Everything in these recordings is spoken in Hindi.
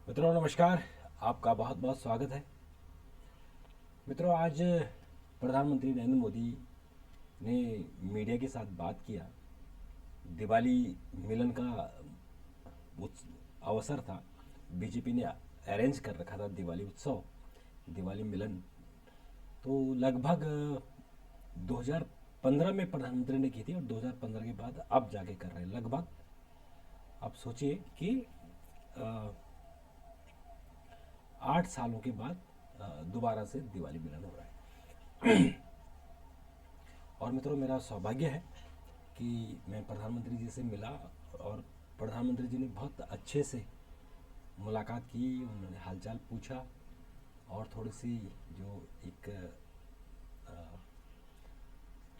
मित्रों नमस्कार। आपका बहुत बहुत स्वागत है। मित्रों, आज प्रधानमंत्री नरेंद्र मोदी ने मीडिया के साथ बात किया। दिवाली मिलन का अवसर था। बीजेपी ने अरेंज कर रखा था दिवाली उत्सव, दिवाली मिलन। तो लगभग 2015 में प्रधानमंत्री ने की थी और 2015 के बाद अब जाके कर रहे हैं। लगभग आप सोचिए कि 8 सालों के बाद दोबारा से दिवाली मिलन हो रहा है। और मित्रों, मेरा सौभाग्य है कि मैं प्रधानमंत्री जी से मिला और प्रधानमंत्री जी ने बहुत अच्छे से मुलाकात की। उन्होंने हालचाल पूछा और थोड़ी सी जो एक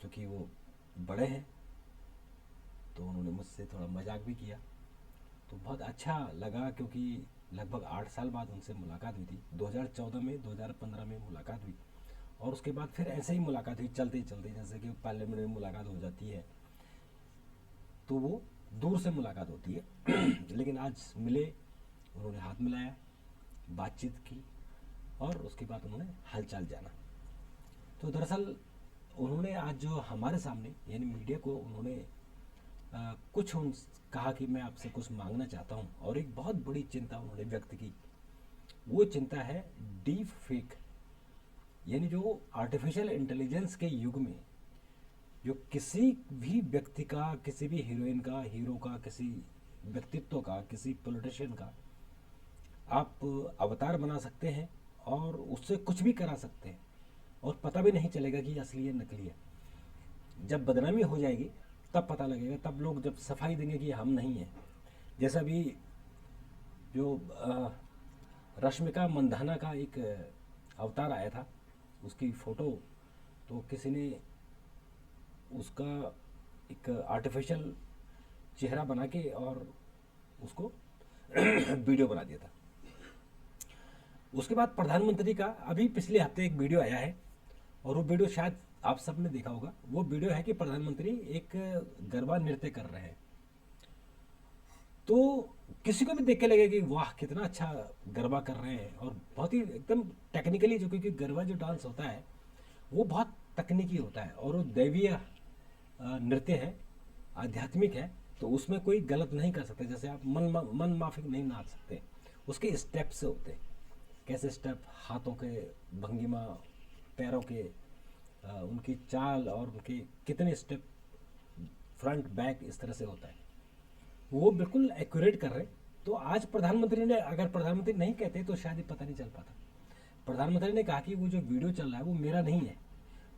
चूँकि वो बड़े हैं तो उन्होंने मुझसे थोड़ा मजाक भी किया। तो बहुत अच्छा लगा क्योंकि लगभग 8 साल बाद उनसे मुलाकात हुई थी। 2014 में 2015 में मुलाकात हुई और उसके बाद फिर ऐसे ही मुलाकात हुई चलते चलते, जैसे कि पार्लियामेंट में मुलाकात हो जाती है तो वो दूर से मुलाकात होती है। लेकिन आज मिले, उन्होंने हाथ मिलाया, बातचीत की और उसके बाद उन्होंने हालचाल जाना। तो दरअसल उन्होंने आज जो हमारे सामने यानी मीडिया को उन्होंने कुछ कहा कि मैं आपसे कुछ मांगना चाहता हूँ और एक बहुत बड़ी चिंता उन्होंने व्यक्त की। वो चिंता है डीप फेक, यानी जो आर्टिफिशियल इंटेलिजेंस के युग में जो किसी भी व्यक्ति का, किसी भी हीरोइन का, हीरो का, किसी व्यक्तित्व का, किसी पॉलिटिशियन का आप अवतार बना सकते हैं और उससे कुछ भी करा सकते हैं और पता भी नहीं चलेगा कि असली है नकली है। जब बदनामी हो जाएगी तब पता लगेगा, तब लोग जब सफाई देंगे कि हम नहीं हैं। जैसा भी जो रश्मिका मंदाना का एक अवतार आया था, उसकी फ़ोटो तो किसी ने उसका एक आर्टिफिशियल चेहरा बना के और उसको वीडियो बना दिया था। उसके बाद प्रधानमंत्री का अभी पिछले हफ्ते एक वीडियो आया है और वो वीडियो शायद आप सब ने देखा होगा। वो वीडियो है कि प्रधानमंत्री एक गरबा नृत्य कर रहे हैं। तो किसी को भी देख के लगेगा कि वाह कितना अच्छा गरबा कर रहे हैं और बहुत ही एकदम टेक्निकली, जो क्योंकि गरबा जो डांस होता है वो बहुत तकनीकी होता है और वो दैवीय नृत्य है, आध्यात्मिक है। तो उसमें कोई गलत नहीं कर सकते। जैसे आप मन माफिक नहीं नाच सकते। उसके स्टेप से होते हैं, कैसे स्टेप, हाथों के भंगिमा, पैरों के उनकी चाल और उनके कितने स्टेप फ्रंट बैक इस तरह से होता है, वो बिल्कुल एक्यूरेट कर रहे हैं। तो आज प्रधानमंत्री ने, अगर प्रधानमंत्री नहीं कहते तो शायद ये पता नहीं चल पाता। प्रधानमंत्री ने कहा कि वो जो वीडियो चल रहा है वो मेरा नहीं है,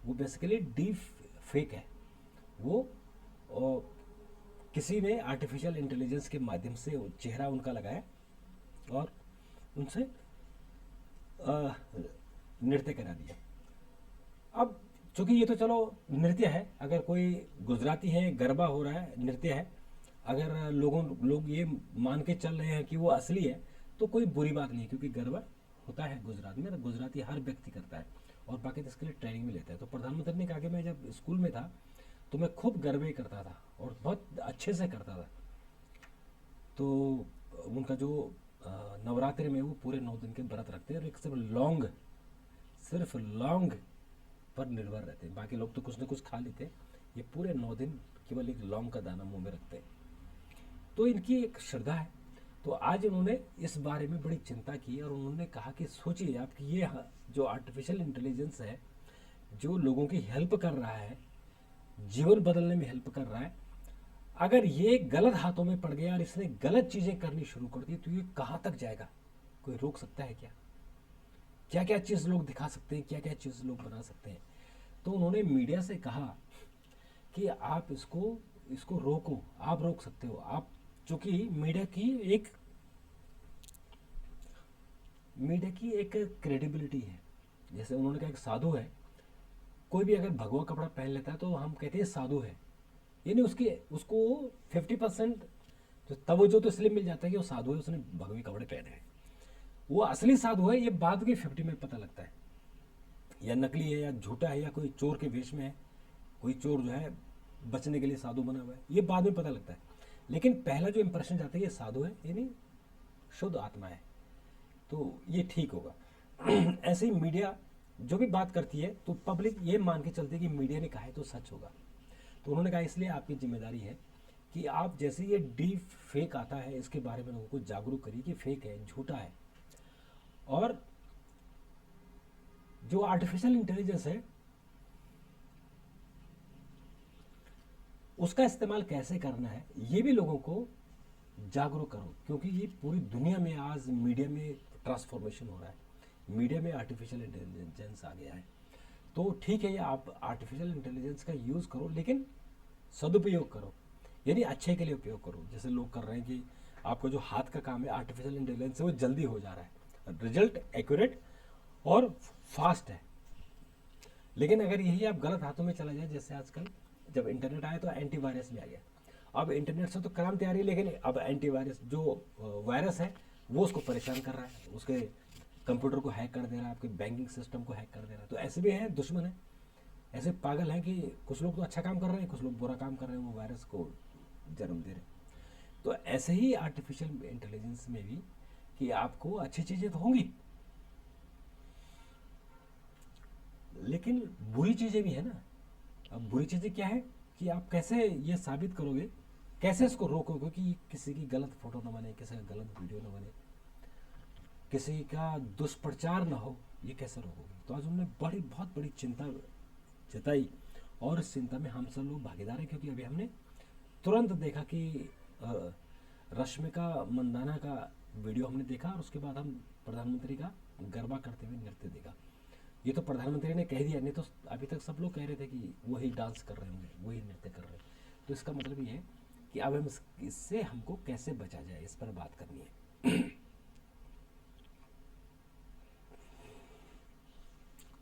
वो बेसिकली डीप फेक है। वो किसी ने आर्टिफिशियल इंटेलिजेंस के माध्यम से वो चेहरा उनका लगाया और उनसे नृत्य करा दिया। अब चूंकि ये तो चलो नृत्य है, अगर कोई गुजराती है, गरबा हो रहा है, नृत्य है, अगर लोग ये मान के चल रहे हैं कि वो असली है तो कोई बुरी बात नहीं है, क्योंकि गरबा होता है गुजरात में, तो गुजराती हर व्यक्ति करता है और बाकी तो इसके लिए ट्रेनिंग भी लेता है। तो प्रधानमंत्री ने कहा कि मैं जब स्कूल में था तो मैं खूब गरबे करता था और बहुत अच्छे से करता था। तो उनका जो नवरात्रि में वो पूरे 9 दिन के व्रत रखते हैं और एक सिर्फ लौंग पर निर्भर रहते हैं। बाकी लोग तो कुछ ना कुछ खा लेते हैं, ये पूरे 9 दिन केवल एक लौंग का दाना मुंह में रखते हैं। तो इनकी एक श्रद्धा है। तो आज उन्होंने इस बारे में बड़ी चिंता की और उन्होंने कहा कि सोचिए आप कि ये जो आर्टिफिशियल इंटेलिजेंस है, जो लोगों की हेल्प कर रहा है, जीवन बदलने में हेल्प कर रहा है, अगर ये गलत हाथों में पड़ गया और इसने गलत चीज़ें करनी शुरू कर दी तो ये कहाँ तक जाएगा? कोई रोक सकता है क्या? क्या क्या चीज़ लोग दिखा सकते हैं, क्या क्या चीज़ लोग बना सकते हैं? तो उन्होंने मीडिया से कहा कि आप इसको इसको रोको, आप रोक सकते हो। आप, चूंकि मीडिया की एक क्रेडिबिलिटी है। जैसे उन्होंने कहा एक साधु है, कोई भी अगर भगवा कपड़ा पहन लेता है तो हम कहते हैं साधु है, यानी उसकी उसको 50% जो तवज्जो तो इसलिए मिल जाता है कि वो साधु है, उसने भगवे कपड़े पहने हैं। वो असली साधु है ये बाद के 50 में पता लगता है, या नकली है या झूठा है या कोई चोर के वेश में है। कोई चोर जो है बचने के लिए साधु बना हुआ है, ये बाद में पता लगता है। लेकिन पहला जो इंप्रेशन जाता है ये साधु है, यानी शुद्ध आत्मा है। तो ये ठीक होगा। ऐसे ही मीडिया जो भी बात करती है तो पब्लिक ये मान के चलती है कि मीडिया ने कहा है तो सच होगा। तो उन्होंने कहा इसलिए आपकी जिम्मेदारी है कि आप जैसे ये डीप फेक आता है इसके बारे में लोगों को जागरूक करिए कि फेक है, झूठा है। और जो आर्टिफिशियल इंटेलिजेंस है उसका इस्तेमाल कैसे करना है ये भी लोगों को जागरूक करो, क्योंकि ये पूरी दुनिया में आज मीडिया में ट्रांसफॉर्मेशन हो रहा है। मीडिया में आर्टिफिशियल इंटेलिजेंस आ गया है। तो ठीक है, ये आप आर्टिफिशियल इंटेलिजेंस का यूज़ करो, लेकिन सदुपयोग करो, यानी अच्छे के लिए उपयोग करो। जैसे लोग कर रहे हैं कि आपका जो हाथ का काम है आर्टिफिशियल इंटेलिजेंस से वो जल्दी हो जा रहा है, रिजल्ट एक्यूरेट और फास्ट है। लेकिन अगर यही आप गलत हाथों में चला जाए, जैसे आजकल जब इंटरनेट आया तो एंटीवायरस भी आ गया। अब इंटरनेट से तो क्रांति आ रही है, लेकिन अब एंटीवायरस जो वायरस है वो उसको परेशान कर रहा है, उसके कंप्यूटर को हैक कर दे रहा है, आपके बैंकिंग सिस्टम को हैक कर दे रहा है। तो ऐसे भी हैं दुश्मन है, ऐसे पागल हैं कि कुछ लोग तो अच्छा काम कर रहे हैं, कुछ लोग बुरा काम कर रहे हैं, वो वायरस को जन्म दे रहे हैं। तो ऐसे ही आर्टिफिशियल इंटेलिजेंस में भी कि आपको अच्छी चीज़ें तो होंगी, लेकिन बुरी चीज़ें भी है ना। अब बुरी चीज़ें क्या है कि आप कैसे ये साबित करोगे, कैसे इसको रोकोगे कि किसी की गलत फोटो ना बने, किसी का गलत वीडियो ना बने, किसी का दुष्प्रचार ना हो, ये कैसे रोकोगे। तो आज उन्होंने बहुत बड़ी चिंता जताई और इस चिंता में हम सब लोग भागीदार हैं, क्योंकि अभी हमने तुरंत देखा कि रश्मिका मंदाना का वीडियो हमने देखा और उसके बाद हम प्रधानमंत्री का गरबा करते हुए नृत्य देखा। ये तो प्रधानमंत्री ने कह दिया, नहीं तो अभी तक सब लोग कह रहे थे कि वही डांस कर रहे होंगे, वही नृत्य कर रहे हैं। तो इसका मतलब ये है कि अब हम इससे हमको कैसे बचा जाए, इस पर बात करनी है।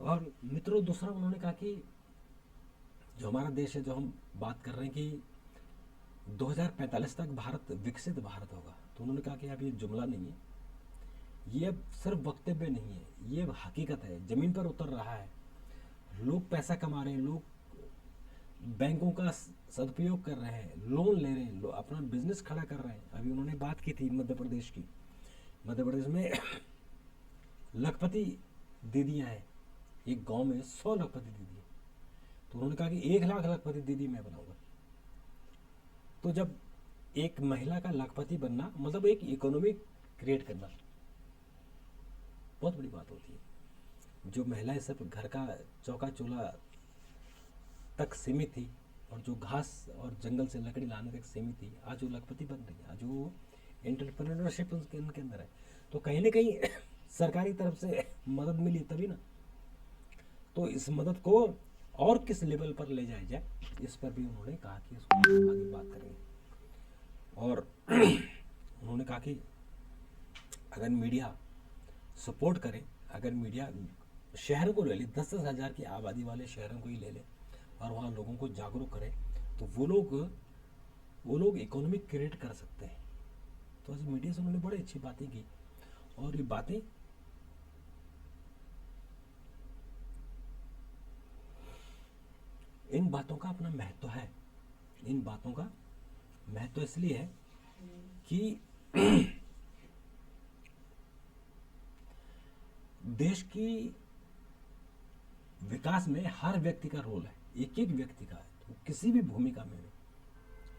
और मित्रों, दूसरा उन्होंने कहा कि जो हमारा देश है, जो हम बात कर रहे हैं कि 2045 तक भारत विकसित भारत होगा, तो उन्होंने कहा कि अब ये जुमला नहीं है, ये अब सिर्फ वक्तव्य नहीं है, ये अब हकीकत है, ज़मीन पर उतर रहा है। लोग पैसा कमा रहे हैं, लोग बैंकों का सदुपयोग कर रहे हैं, लोन ले रहे हैं, लोग अपना बिजनेस खड़ा कर रहे हैं। अभी उन्होंने बात की थी मध्य प्रदेश की, मध्य प्रदेश में लखपति दीदियाँ हैं, एक गांव में 100 लखपति दीदी है। तो उन्होंने कहा कि 1 लाख लखपति दीदी मैं बनाऊंगा। तो जब एक महिला का लखपति बनना मतलब एक इकोनॉमी क्रिएट करना बहुत बड़ी बात होती है। जो महिलाएं सिर्फ घर का चौका चूल्हा तक सीमित थी और जो घास और जंगल से लकड़ी लाने तक सीमित थी, आज वो लखपति बन रही है, आज वो एंटरप्रेन्योरशिप उनके अंदर है। तो कहीं ना कहीं सरकारी तरफ से मदद मिली तभी ना। तो इस मदद को और किस लेवल पर ले जाया जाए, इस पर भी उन्होंने कहा कि इसको आगे बात करेंगे। और उन्होंने कहा कि अगर मीडिया सपोर्ट करे, अगर मीडिया शहर को ले ले, 10-10 हज़ार की आबादी वाले शहरों को ही ले ले और वहाँ लोगों को जागरूक करे, तो वो लोग इकोनॉमी क्रिएट कर सकते हैं। तो आज मीडिया से उन्होंने बड़ी अच्छी बातें की और ये बातें इन बातों का अपना महत्व है। इन बातों का महत्व इसलिए है कि देश की विकास में हर व्यक्ति का रोल है, एक एक व्यक्ति का है, तो किसी भी भूमिका में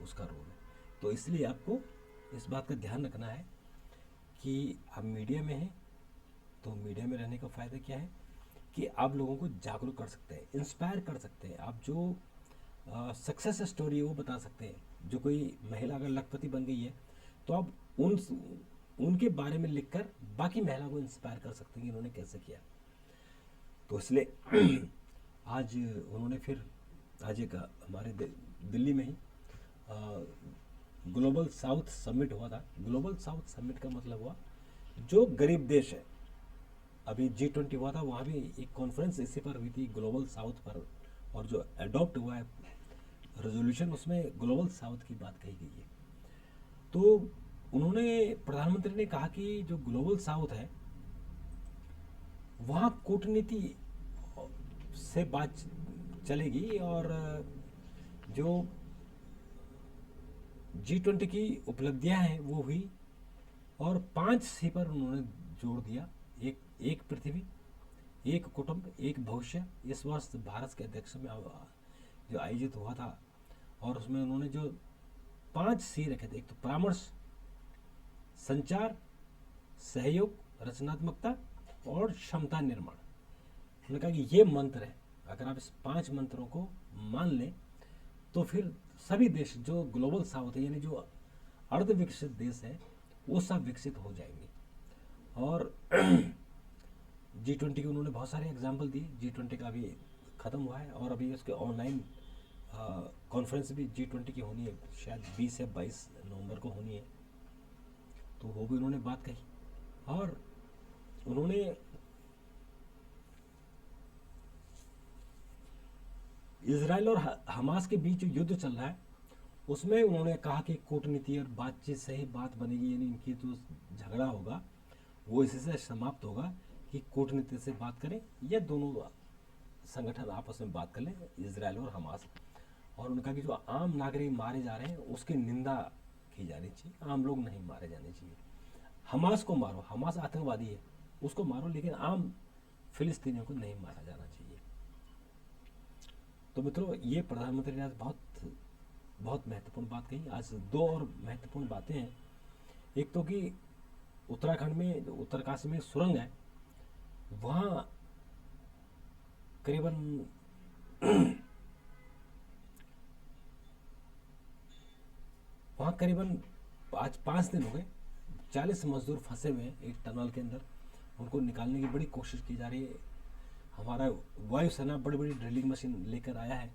उसका रोल है। तो इसलिए आपको इस बात का ध्यान रखना है कि आप मीडिया में हैं, तो मीडिया में रहने का फ़ायदा क्या है कि आप लोगों को जागरूक कर सकते हैं, इंस्पायर कर सकते हैं। आप जो सक्सेस स्टोरी है वो बता सकते हैं। जो कोई महिला अगर लखपति बन गई है तो आप उनके बारे में लिखकर बाकी महिला को इंस्पायर कर सकते हैं कि उन्होंने कैसे किया। तो इसलिए आज उन्होंने फिर आज एक हमारे दिल्ली में ही ग्लोबल साउथ समिट हुआ था। ग्लोबल साउथ समिट का मतलब हुआ जो गरीब देश है, अभी G20 हुआ था, वहाँ भी एक कॉन्फ्रेंस इसी पर हुई थी ग्लोबल साउथ पर, और जो अडॉप्ट हुआ है रेजोल्यूशन उसमें ग्लोबल साउथ की बात कही गई है। तो उन्होंने प्रधानमंत्री ने कहा कि जो ग्लोबल साउथ है वहाँ कूटनीति से बात चलेगी और जो G20 की उपलब्धियां हैं वो हुई और 5 सी पर उन्होंने जोड़ दिया, एक एक पृथ्वी, एक कुटुंब, एक भविष्य, इस वर्ष भारत के अध्यक्ष में जो आयोजित हुआ था। और उसमें उन्होंने जो 5 सी रखे थे, एक तो परामर्श, संचार, सहयोग, रचनात्मकता और क्षमता निर्माण। उन्होंने कहा कि ये मंत्र है, अगर आप इस 5 मंत्रों को मान लें तो फिर सभी देश जो ग्लोबल साउथ है, यानी जो अर्ध विकसित देश है, वो सब विकसित हो जाएंगे। और G20 के उन्होंने बहुत सारे एग्जाम्पल दिए। G20 का अभी ख़त्म हुआ है और अभी उसके ऑनलाइन कॉन्फ्रेंस भी G20 की होनी है, शायद 20 या 22 नवंबर को होनी है, तो वो भी उन्होंने बात कही। और उन्होंने इजराइल और हमास के बीच जो युद्ध चल रहा है उसमें उन्होंने कहा कि कूटनीति और बातचीत से ही बात बनेगी, यानी इनकी जो झगड़ा होगा वो इसी से समाप्त होगा कि कूटनीति से बात करें या दोनों संगठन आपस में बात कर लें, इजराइल और हमास। और उनका कि जो आम नागरिक मारे जा रहे हैं उसकी निंदा की जानी चाहिए, आम लोग नहीं मारे जाने चाहिए। हमास को मारो, हमास आतंकवादी है, उसको मारो, लेकिन आम फिलिस्तीनियों को नहीं मारा जाना चाहिए। तो मित्रों, ये प्रधानमंत्री ने आज बहुत बहुत महत्वपूर्ण बात कही। आज 2 और महत्वपूर्ण बातें हैं। एक तो कि उत्तराखंड में, उत्तरकाशी में सुरंग है, वहाँ करीबन आज 5 दिन हो गए, 40 मजदूर फंसे हुए हैं एक टनल के अंदर। उनको निकालने की बड़ी कोशिश की जा रही है। हमारा वायुसेना बड़ी बड़ी ड्रिलिंग मशीन लेकर आया है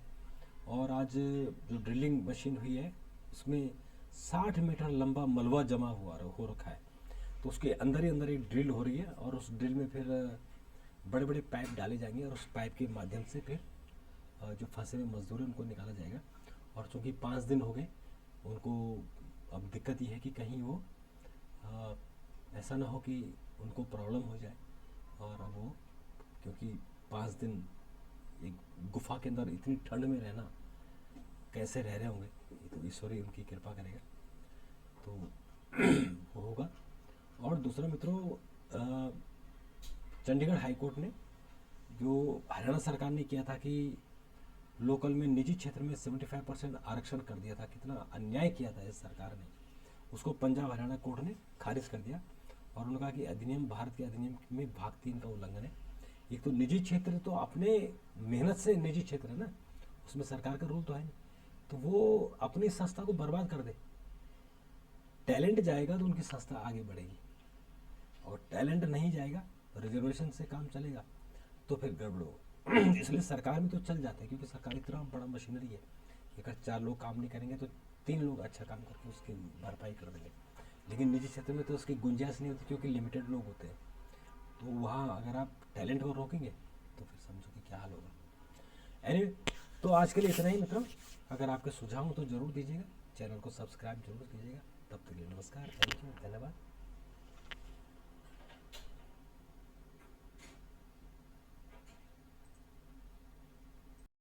और आज जो ड्रिलिंग मशीन हुई है उसमें 60 मीटर लंबा मलबा जमा हो रखा है। तो उसके अंदर ही अंदर एक ड्रिल हो रही है और उस ड्रिल में फिर बड़े बड़े पाइप डाले जाएंगे और उस पाइप के माध्यम से फिर जो फंसे हुए मजदूर हैं उनको निकाला जाएगा। और चूँकि 5 दिन हो गए, उनको अब दिक्कत ये है कि कहीं वो ऐसा ना हो कि उनको प्रॉब्लम हो जाए। और अब वो, क्योंकि 5 दिन एक गुफा के अंदर इतनी ठंड में रहना, कैसे रह रहे होंगे, ये तो ईश्वर ही उनकी कृपा करेगा, तो वो होगा। और दूसरा मित्रों, चंडीगढ़ हाई कोर्ट ने जो हरियाणा सरकार ने किया था कि लोकल में निजी क्षेत्र में 75% आरक्षण कर दिया था, कितना अन्याय किया था इस सरकार ने, उसको पंजाब हरियाणा कोर्ट ने खारिज कर दिया। और उन्होंने कहा कि अधिनियम, भारत के अधिनियम में भाग 3 का उल्लंघन है। एक तो निजी क्षेत्र तो अपने मेहनत से निजी क्षेत्र है ना, उसमें सरकार का रोल तो है नहीं, तो वो अपनी संस्था को बर्बाद कर दे। टैलेंट जाएगा तो उनकी संस्था आगे बढ़ेगी, और टैलेंट नहीं जाएगा, रिजर्वेशन से काम चलेगा तो फिर गड़बड़ होगा। इसलिए सरकार में तो चल जाता है, क्योंकि सरकार इतना बड़ा मशीनरी है कि अगर 4 लोग काम नहीं करेंगे तो 3 लोग अच्छा काम करके उसकी भरपाई कर देंगे। लेकिन निजी क्षेत्र में तो उसकी गुंजाइश नहीं होती, क्योंकि लिमिटेड लोग होते हैं। तो वहाँ अगर आप टैलेंट को रोकेंगे तो फिर समझो कि क्या हाल होगा। एनीवे, तो आज के लिए इतना ही मित्रों। अगर आपके सुझाव हो तो ज़रूर दीजिएगा, चैनल को सब्सक्राइब जरूर कीजिएगा। तब तक के लिए नमस्कार, थैंक यू, धन्यवाद।